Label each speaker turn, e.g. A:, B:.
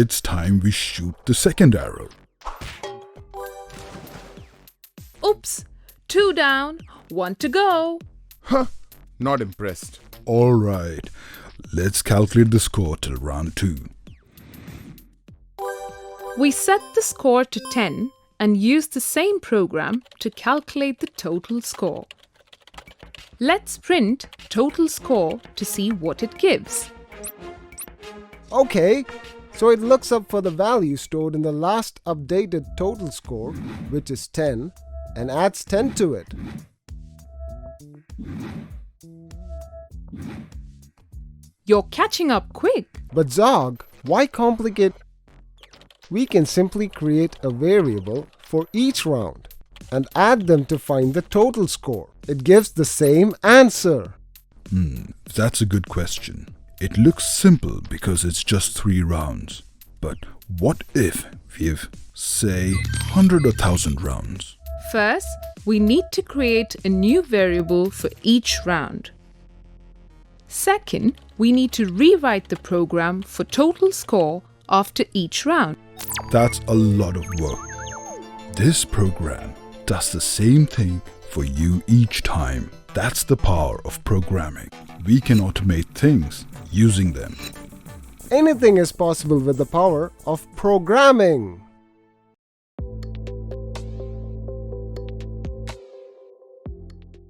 A: It's time we shoot the second arrow.
B: Oops! 2 down, 1 to go.
C: Huh, not impressed.
A: Alright, let's calculate the score till round 2.
B: We set the score to 10 and use the same program to calculate the total score. Let's print total score to see what it gives.
D: Okay, so it looks up for the value stored in the last updated total score, which is 10, and adds 10 to it.
B: You're catching up quick.
D: But Zog, why complicate? We can simply create a variable for each round and add them to find the total score. It gives the same answer.
A: That's a good question. It looks simple because it's just 3 rounds. But what if we have, say, 100 or 1,000 rounds?
B: First, we need to create a new variable for each round. Second, we need to rewrite the program for total score after each round.
A: That's a lot of work. This program does the same thing for you each time. That's the power of programming. We can automate things using them.
D: Anything is possible with the power of programming.